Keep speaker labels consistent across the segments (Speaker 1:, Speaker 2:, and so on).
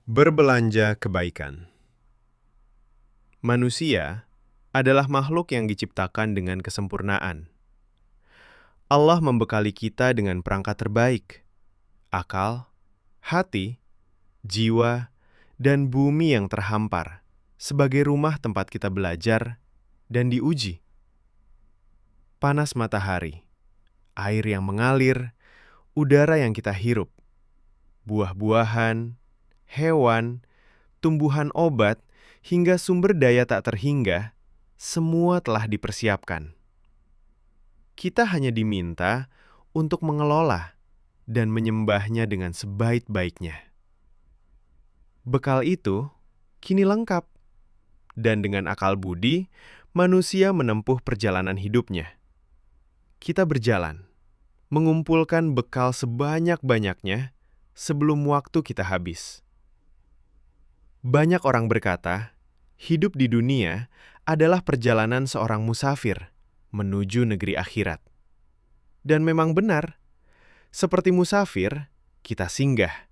Speaker 1: Berbelanja kebaikan. Manusia adalah makhluk yang diciptakan dengan kesempurnaan. Allah membekali kita dengan perangkat terbaik, akal, hati, jiwa, dan bumi yang terhampar sebagai rumah tempat kita belajar dan diuji. Panas matahari, air yang mengalir, udara yang kita hirup, buah-buahan, hewan, tumbuhan obat, hingga sumber daya tak terhingga, semua telah dipersiapkan. Kita hanya diminta untuk mengelola dan menyembahnya dengan sebaik-baiknya. Bekal itu kini lengkap, dan dengan akal budi, manusia menempuh perjalanan hidupnya. Kita berjalan, mengumpulkan bekal sebanyak-banyaknya sebelum waktu kita habis. Banyak orang berkata, hidup di dunia adalah perjalanan seorang musafir menuju negeri akhirat. Dan memang benar, seperti musafir, kita singgah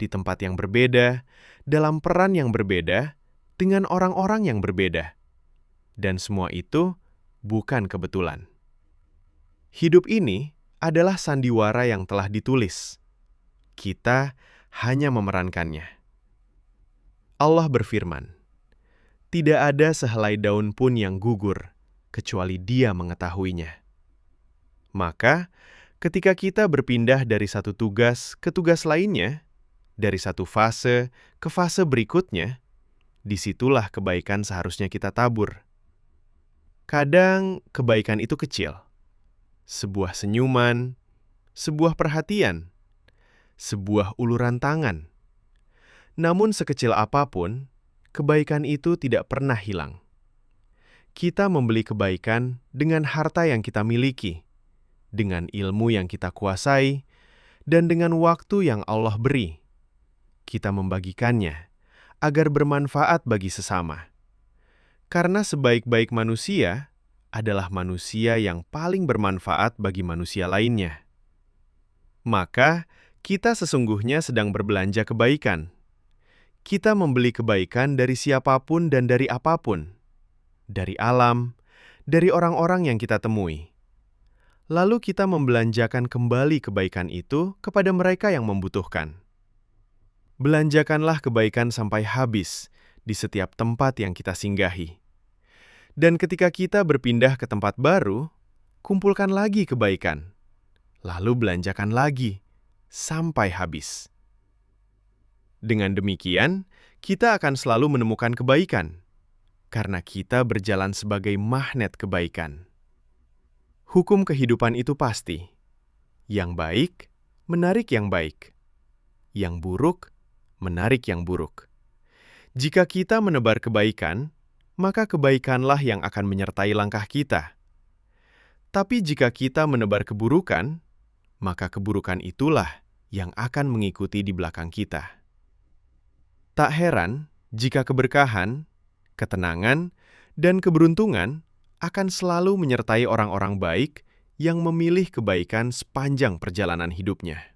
Speaker 1: di tempat yang berbeda, dalam peran yang berbeda, dengan orang-orang yang berbeda. Dan semua itu bukan kebetulan. Hidup ini adalah sandiwara yang telah ditulis. Kita hanya memerankannya. Allah berfirman, "Tidak ada sehelai daun pun yang gugur, kecuali Dia mengetahuinya." Maka, ketika kita berpindah dari satu tugas ke tugas lainnya, dari satu fase ke fase berikutnya, disitulah kebaikan seharusnya kita tabur. Kadang kebaikan itu kecil. Sebuah senyuman, sebuah perhatian, sebuah uluran tangan. Namun sekecil apapun, kebaikan itu tidak pernah hilang. Kita membeli kebaikan dengan harta yang kita miliki, dengan ilmu yang kita kuasai, dan dengan waktu yang Allah beri. Kita membagikannya agar bermanfaat bagi sesama. Karena sebaik-baik manusia adalah manusia yang paling bermanfaat bagi manusia lainnya. Maka, kita sesungguhnya sedang berbelanja kebaikan. Kita membeli kebaikan dari siapapun dan dari apapun, dari alam, dari orang-orang yang kita temui. Lalu kita membelanjakan kembali kebaikan itu kepada mereka yang membutuhkan. Belanjakanlah kebaikan sampai habis di setiap tempat yang kita singgahi. Dan ketika kita berpindah ke tempat baru, kumpulkan lagi kebaikan, lalu belanjakan lagi sampai habis. Dengan demikian, kita akan selalu menemukan kebaikan, karena kita berjalan sebagai magnet kebaikan. Hukum kehidupan itu pasti. Yang baik, menarik yang baik. Yang buruk, menarik yang buruk. Jika kita menebar kebaikan, maka kebaikanlah yang akan menyertai langkah kita. Tapi jika kita menebar keburukan, maka keburukan itulah yang akan mengikuti di belakang kita. Tak heran jika keberkahan, ketenangan, dan keberuntungan akan selalu menyertai orang-orang baik yang memilih kebaikan sepanjang perjalanan hidupnya.